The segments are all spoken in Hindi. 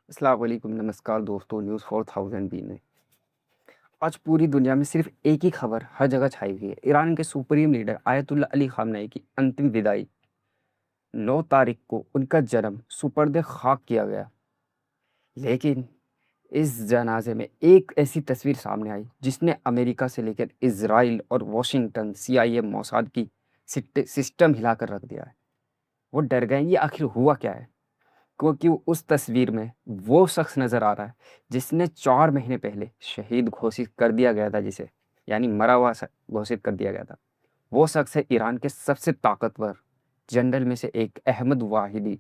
अस्सलाम वालेकुम, नमस्कार दोस्तों। न्यूज़ 4000 बी में आज पूरी दुनिया में सिर्फ एक ही खबर हर जगह छाई हुई है। ईरान के supreme leader ayatollah Ali Khamenei की अंतिम विदाई। 9 तारीख को उनका जन्म सुपर्द खाक किया गया। लेकिन इस जनाजे में एक ऐसी तस्वीर सामने आई जिसने अमेरिका से लेकर इजराइल और वॉशिंगटन, सीआईए, मोसाद की सिस्टम हिलाकर रख दिया है। वो डर गए, ये आखिर हुआ क्या है? क्योंकि उस तस्वीर में वो शख्स नज़र आ रहा है जिसने 4 महीने पहले शहीद घोषित कर दिया गया था, जिसे यानी मरा हुआ घोषित कर दिया गया था। वो शख्स है ईरान के सबसे ताकतवर जनरल में से एक, अहमद वाहिदी।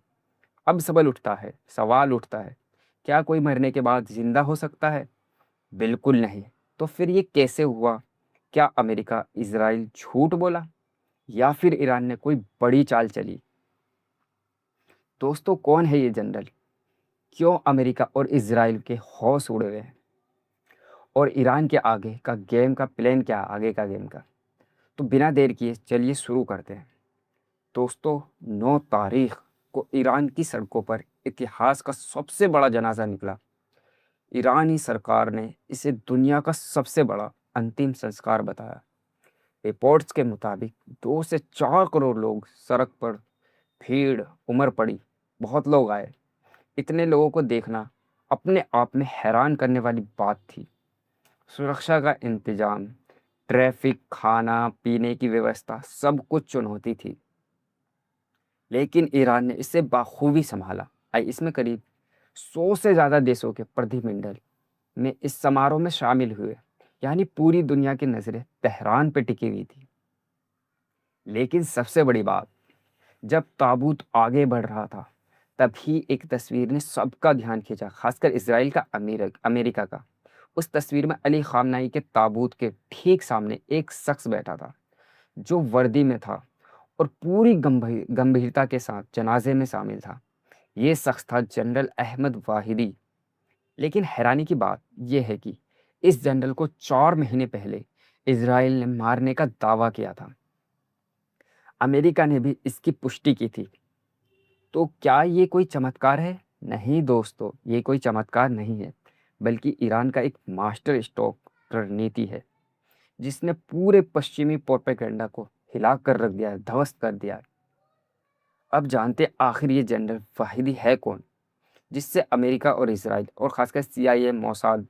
अब सवाल उठता है, क्या कोई मरने के बाद जिंदा हो सकता है? बिल्कुल नहीं। तो फिर ये कैसे हुआ? क्या अमेरिका इजराइल झूठ बोला या फिर ईरान ने कोई बड़ी चाल चली? दोस्तों, कौन है ये जनरल? क्यों अमेरिका और इजराइल के हौस उड़े हुए हैं? और ईरान के आगे का गेम का प्लान क्या है, आगे का गेम का? तो बिना देर किए चलिए शुरू करते हैं। दोस्तों, 9 तारीख को ईरान की सड़कों पर इतिहास का सबसे बड़ा जनाजा निकला। ईरानी सरकार ने इसे दुनिया का सबसे बड़ा अंतिम संस्कार बताया। रिपोर्ट्स के मुताबिक 2 से 4 करोड़ लोग सड़क पर, भीड़ उमड़ पड़ी, बहुत लोग आए। इतने लोगों को देखना अपने आप में हैरान करने वाली बात थी। सुरक्षा का इंतजाम, ट्रैफिक, खाना पीने की व्यवस्था, सब कुछ चुनौती थी, लेकिन ईरान ने इसे बाखूबी संभाला। इसमें करीब 100 से ज़्यादा देशों के प्रतिनिधिमंडल में इस समारोह में शामिल हुए, यानी पूरी दुनिया की नज़रें तेहरान पर टिकी हुई थी। लेकिन सबसे बड़ी बात, जब ताबूत आगे बढ़ रहा था तभी एक तस्वीर ने सबका ध्यान खींचा, खासकर इसराइल का, अमेरिका का। उस तस्वीर में अली खामनेई के ताबूत के ठीक सामने एक शख्स बैठा था जो वर्दी में था और पूरी गंभीरता के साथ जनाजे में शामिल था। ये शख्स था जनरल अहमद वाहिदी। लेकिन हैरानी की बात यह है कि इस जनरल को 4 महीने पहले इसराइल ने मारने का दावा किया था। अमेरिका ने भी इसकी पुष्टि की थी। तो क्या ये कोई चमत्कार है? नहीं दोस्तों, ये कोई चमत्कार नहीं है, बल्कि ईरान का एक मास्टर स्ट्रोक रणनीति है जिसने पूरे पश्चिमी प्रोपेगेंडा को हिला कर रख दिया है, ध्वस्त कर दिया है। अब जानते हैं आखिर ये जनरल वाहिदी है कौन, जिससे अमेरिका और इसराइल और खासकर सीआईए, मोसाद,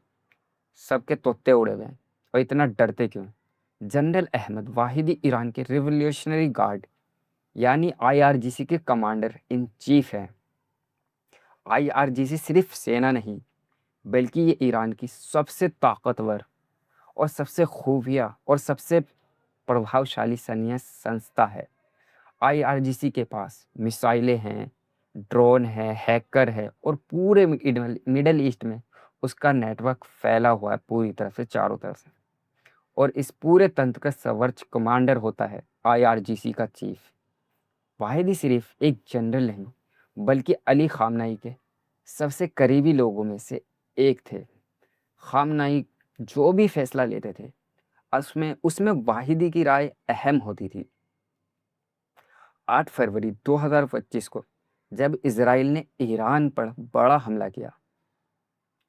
सबके तोते उड़े हुए हैं। और इतना डरते क्यों हैं? जनरल अहमद वाहिदी ईरान के रिवोल्यूशनरी गार्ड यानी आईआरजीसी के कमांडर इन चीफ हैं। आईआरजीसी सिर्फ सेना नहीं, बल्कि ये ईरान की सबसे ताकतवर और सबसे खुफिया और सबसे प्रभावशाली सैन्य संस्था है। आईआरजीसी के पास मिसाइलें हैं, ड्रोन है, हैकर है और पूरे मिडल ईस्ट में उसका नेटवर्क फैला हुआ है पूरी तरफ से, चारों तरफ से। और इस पूरे तंत्र का सर्वोच्च कमांडर होता है आईआरजीसी का चीफ। वाहिदी सिर्फ एक जनरल नहीं, बल्कि अली खामनेई के सबसे करीबी लोगों में से एक थे। खामनेई जो भी फैसला लेते थे उसमें उसमें वाहिदी की राय अहम होती थी। 8 फरवरी 2025 को जब इसराइल ने ईरान पर बड़ा हमला किया,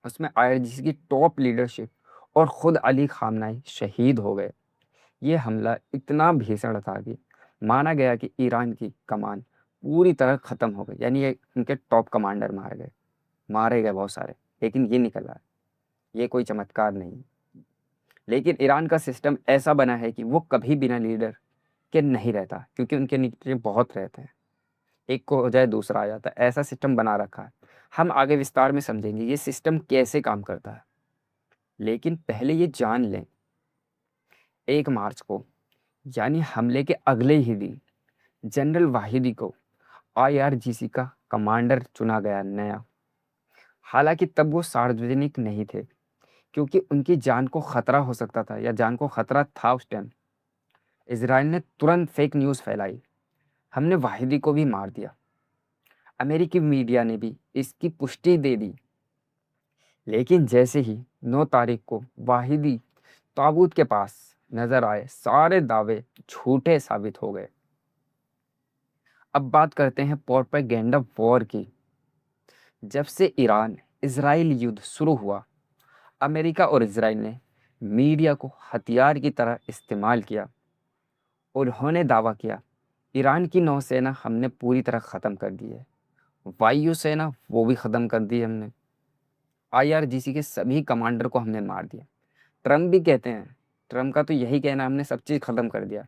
उसमें आईआरजीसी की टॉप लीडरशिप और खुद अली खामनेई शहीद हो गए। ये हमला इतना भीषण था कि माना गया कि ईरान की कमान पूरी तरह खत्म हो गई, यानी ये उनके टॉप कमांडर मारे गए बहुत सारे। लेकिन ये निकल रहा है, ये कोई चमत्कार नहीं। लेकिन ईरान का सिस्टम ऐसा बना है कि वो कभी बिना लीडर के नहीं रहता, क्योंकि उनके नीचे बहुत रहते हैं। एक को हो जाए दूसरा आ जाता है, ऐसा सिस्टम बना रखा है। हम आगे विस्तार में समझेंगे ये सिस्टम कैसे काम करता है। लेकिन पहले ये जान लें, 1 मार्च को यानी हमले के अगले ही दिन जनरल वाहिदी को आईआरजीसी का कमांडर चुना गया नया। हालांकि तब वो सार्वजनिक नहीं थे, क्योंकि उनकी जान को खतरा हो सकता था, या जान को खतरा था उस टाइम। इसराइल ने तुरंत फेक न्यूज़ फैलाई, हमने वाहिदी को भी मार दिया। अमेरिकी मीडिया ने भी इसकी पुष्टि दे दी। लेकिन जैसे ही 9 तारीख को वाहिदी ताबूत के पास नजर आए, सारे दावे झूठे साबित हो गए। अब बात करते हैं प्रोपेगेंडा वॉर की। जब से ईरान इजराइल युद्ध शुरू हुआ, अमेरिका और इजराइल ने मीडिया को हथियार की तरह इस्तेमाल किया। उन्होंने दावा किया, ईरान की नौसेना हमने पूरी तरह ख़त्म कर दी है, वायुसेना वो भी ख़त्म कर दी हमने, आईआरजीसी के सभी कमांडर को हमने मार दिया। ट्रम्प भी कहते हैं, ट्रम्प का तो यही कहना, हमने सब चीज़ ख़त्म कर दिया,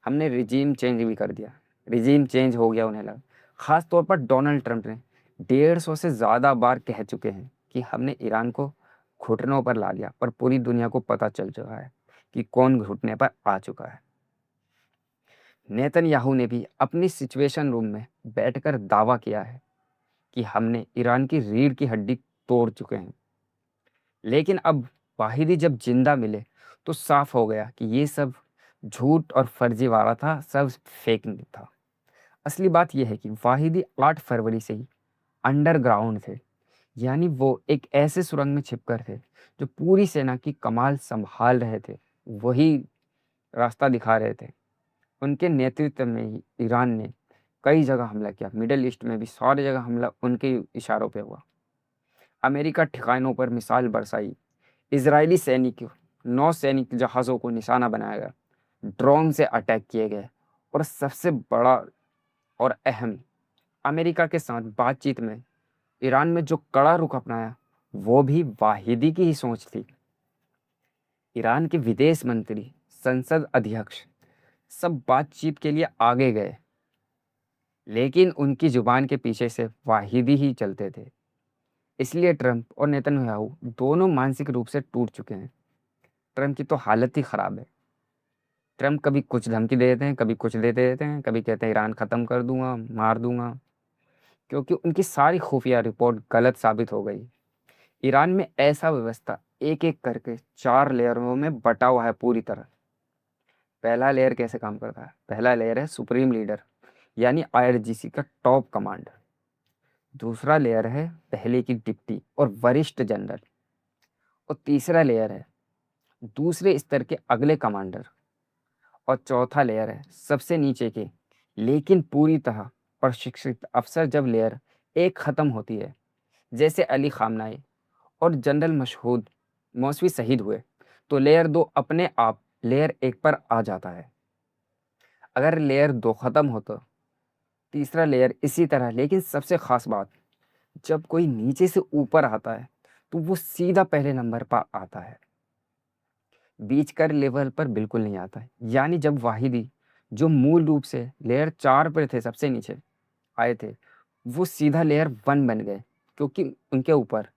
हमने रिजीम चेंज भी कर दिया। रिजीम चेंज हो गया उन्हें लगा। ख़ास तौर पर डोनाल्ड ट्रम्प ने 150 से ज़्यादा बार कह चुके हैं कि हमने ईरान को घुटनों पर ला लिया, और पूरी दुनिया को पता चल चुका है कि कौन घुटने पर आ चुका है। नेतन्याहू ने भी अपनी सिचुएशन रूम में बैठकर दावा किया है कि हमने ईरान की रीढ़ की हड्डी तोड़ चुके हैं। लेकिन अब वाहिदी जब जिंदा मिले तो साफ हो गया कि ये सब झूठ और फर्जीवाड़ा था, सब फेक न्यूज़ था। असली बात यह है कि वाहिदी 8 फरवरी से ही अंडरग्राउंड थे, यानी वो एक ऐसे सुरंग में छिपकर थे जो पूरी सेना की कमाल संभाल रहे थे, वही रास्ता दिखा रहे थे। उनके नेतृत्व में ही ईरान ने कई जगह हमला किया, मिडल ईस्ट में भी सारी जगह हमला उनके इशारों पे हुआ। अमेरिका ठिकानों पर मिसाइल बरसाई, इजरायली सैनिक नौसैनिक जहाज़ों को निशाना बनाया गया, ड्रोन से अटैक किए गए, और सबसे बड़ा और अहम, अमेरिका के साथ बातचीत में ईरान में जो कड़ा रुख अपनाया वो भी वाहिदी की ही सोच थी। ईरान के विदेश मंत्री, संसद अध्यक्ष सब बातचीत के लिए आगे गए, लेकिन उनकी जुबान के पीछे से वाहिदी ही चलते थे। इसलिए ट्रंप और नेतन्याहू दोनों मानसिक रूप से टूट चुके हैं। ट्रंप की तो हालत ही खराब है। ट्रंप कभी कुछ धमकी दे देते हैं, कभी कुछ देते देते हैं, कभी कहते हैं ईरान ख़त्म कर दूंगा, मार दूंगा, क्योंकि उनकी सारी खुफिया रिपोर्ट गलत साबित हो गई। ईरान में ऐसा व्यवस्था एक एक करके 4 लेयरों में बटा हुआ है पूरी तरह। पहला लेयर कैसे काम करता है? पहला लेयर है सुप्रीम लीडर, यानी आईआरजीसी का टॉप कमांडर। दूसरा लेयर है पहले की डिप्टी और वरिष्ठ जनरल, और तीसरा लेयर है दूसरे स्तर के अगले कमांडर, और चौथा लेयर है सबसे नीचे के लेकिन पूरी तरह प्रशिक्षित अफसर। जब लेयर एक ख़त्म होती है, जैसे अली खामनाई और जनरल मशहूद मौसवी शहीद हुए, तो लेयर 2 अपने आप लेयर 1 पर आ जाता है। अगर लेयर 2 ख़त्म हो तो तीसरा लेयर इसी तरह। लेकिन सबसे ख़ास बात, जब कोई नीचे से ऊपर आता है तो वो सीधा पहले नंबर पर आता है, बीच कर लेवल पर बिल्कुल नहीं आता है। यानी जब वाहिदी, जो मूल रूप से लेयर 4 पर थे, सबसे नीचे आए थे, वो सीधा लेयर 1 बन गए, क्योंकि उनके ऊपर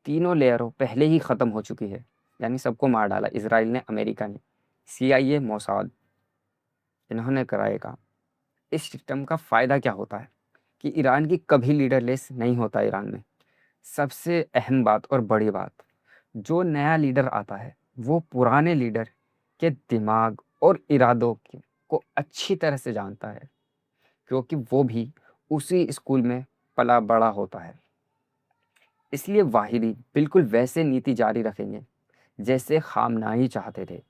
तीनों लेयरों पहले ही ख़त्म हो चुकी है। यानी सबको मार डाला इसराइल ने, अमेरिका ने, CIA, मोसाद, इन्होंने कराए काम। इस सिस्टम का फ़ायदा क्या होता है कि ईरान की कभी लीडरलेस नहीं होता ईरान में। सबसे अहम बात और बड़ी बात, जो नया लीडर आता है वो पुराने लीडर के दिमाग और इरादों को अच्छी तरह से जानता है, क्योंकि वो भी उसी स्कूल में पला बड़ा होता है। इसलिए वाहिदी बिल्कुल वैसे नीति जारी रखेंगे जैसे खामनाई चाहते थे,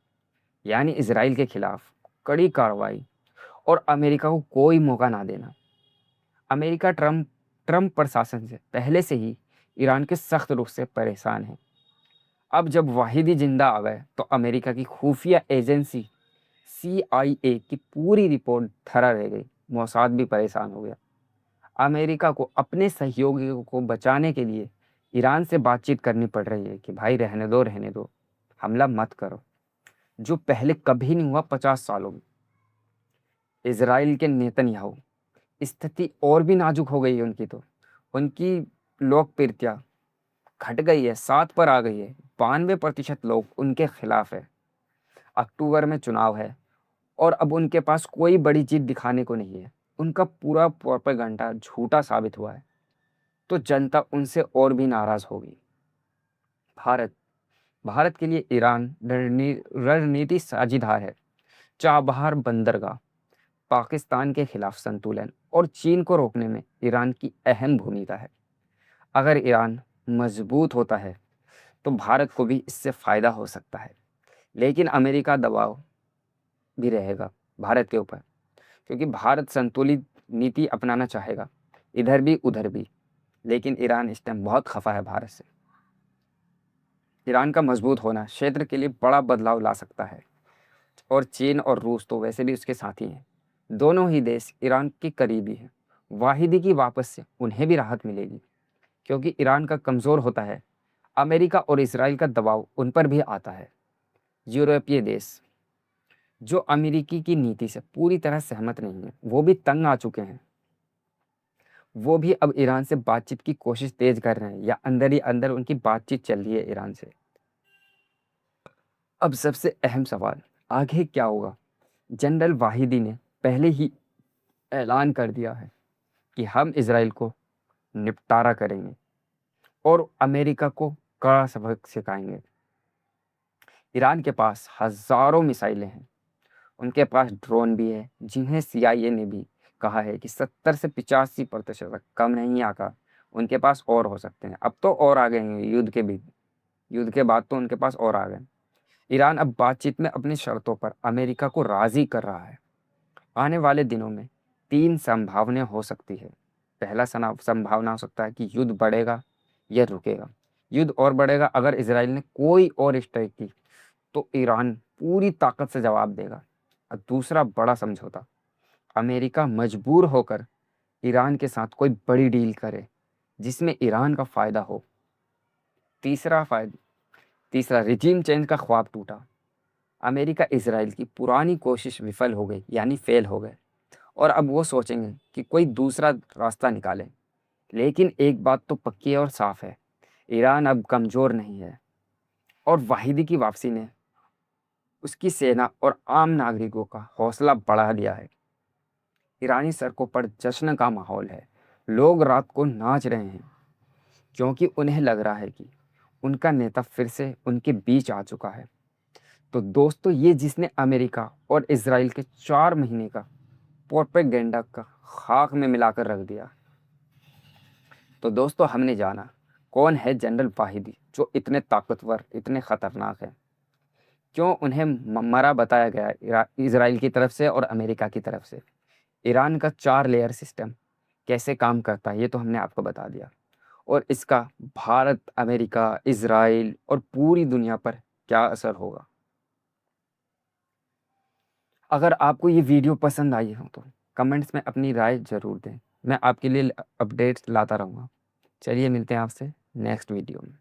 यानी इसराइल के खिलाफ कड़ी कार्रवाई और अमेरिका को कोई मौका ना देना। अमेरिका ट्रम्प प्रशासन से पहले से ही ईरान के सख्त रुख से परेशान है। अब जब वाहिदी जिंदा आ गए तो अमेरिका की खुफिया एजेंसी CIA की पूरी रिपोर्ट धरा रह गई। मोसाद भी परेशान हो गया। अमेरिका को अपने सहयोगियों को बचाने के लिए ईरान से बातचीत करनी पड़ रही है कि भाई रहने दो, हमला मत करो, जो पहले कभी नहीं हुआ 50 सालों में। इसराइल के नेतन्याहू, स्थिति और भी नाजुक हो गई है उनकी, तो उनकी लोकप्रियता घट गई है, 7 पर आ गई है। 92% लोग उनके खिलाफ है। अक्टूबर में चुनाव है और अब उनके पास कोई बड़ी जीत दिखाने को नहीं है। उनका पूरा प्रोपेगेंडा झूठा साबित हुआ है, तो जनता उनसे और भी नाराज होगी। भारत भारत के लिए ईरान रणनीति साझीदार है। चाबहार बंदरगाह, पाकिस्तान के खिलाफ संतुलन और चीन को रोकने में ईरान की अहम भूमिका है। अगर ईरान मजबूत होता है तो भारत को भी इससे फ़ायदा हो सकता है। लेकिन अमेरिका दबाव भी रहेगा भारत के ऊपर, क्योंकि भारत संतुलित नीति अपनाना चाहेगा, इधर भी उधर भी। लेकिन ईरान इस टाइम बहुत खफा है भारत से। ईरान का मजबूत होना क्षेत्र के लिए बड़ा बदलाव ला सकता है, और चीन और रूस तो वैसे भी उसके साथी हैं। दोनों ही देश ईरान के करीबी हैं। वाहिदी की वापस से उन्हें भी राहत मिलेगी, क्योंकि ईरान का कमज़ोर होता है। अमेरिका और इसराइल का दबाव उन पर भी आता है। यूरोपीय देश जो अमेरिकी की नीति से पूरी तरह सहमत नहीं है, वो भी तंग आ चुके हैं। वो भी अब ईरान से बातचीत की कोशिश तेज कर रहे हैं, या अंदर ही अंदर उनकी बातचीत चल रही है ईरान से। अब सबसे अहम सवाल, आगे क्या होगा। जनरल वाहिदी ने पहले ही ऐलान कर दिया है कि हम इसराइल को निपटारा करेंगे और अमेरिका को कड़ा सबक सिखाएंगे। ईरान के पास हजारों मिसाइलें हैं, उनके पास ड्रोन भी है, जिन्हें सीआईए ने भी कहा है कि 70 से 85% तक, कम नहीं आका, उनके पास और हो सकते हैं। अब तो और आ गए हैं युद्ध के भी, युद्ध के बाद तो उनके पास और आ गए। ईरान अब बातचीत में अपनी शर्तों पर अमेरिका को राजी कर रहा है। आने वाले दिनों में 3 संभावनाएं हो सकती है। पहला संभावना हो सकता है कि युद्ध बढ़ेगा या रुकेगा। युद्ध और बढ़ेगा अगर इसराइल ने कोई और स्ट्राइक की, तो ईरान पूरी ताकत से जवाब देगा। और दूसरा बड़ा समझौता, अमेरिका मजबूर होकर ईरान के साथ कोई बड़ी डील करे जिसमें ईरान का फायदा हो। तीसरा रिजीम चेंज का ख्वाब टूटा। अमेरिका इसराइल की पुरानी कोशिश विफल हो गई, यानी फेल हो गए, और अब वो सोचेंगे कि कोई दूसरा रास्ता निकालें। लेकिन एक बात तो पक्की और साफ है, ईरान अब कमज़ोर नहीं है, और वाहिदी की वापसी ने उसकी सेना और आम नागरिकों का हौसला बढ़ा दिया है। ईरानी सड़कों पर जश्न का माहौल है। लोग रात को नाच रहे हैं, क्योंकि उन्हें लग रहा है कि उनका नेता फिर से उनके बीच आ चुका है। तो दोस्तों, ये जिसने अमेरिका और इसराइल के 4 महीने का प्रोपेगेंडा का खाक में मिलाकर रख दिया। तो दोस्तों, हमने जाना कौन है जनरल वाहिदी, जो इतने ताकतवर, इतने खतरनाक है। क्यों उन्हें मरा बताया गया इसराइल की तरफ से और अमेरिका की तरफ से। ईरान का 4 लेयर सिस्टम कैसे काम करता है, ये तो हमने आपको बता दिया। और इसका भारत, अमेरिका, इसराइल और पूरी दुनिया पर क्या असर होगा। अगर आपको ये वीडियो पसंद आई हो तो कमेंट्स में अपनी राय ज़रूर दें। मैं आपके लिए अपडेट्स लाता रहूँगा। चलिए, मिलते हैं आपसे नेक्स्ट वीडियो में।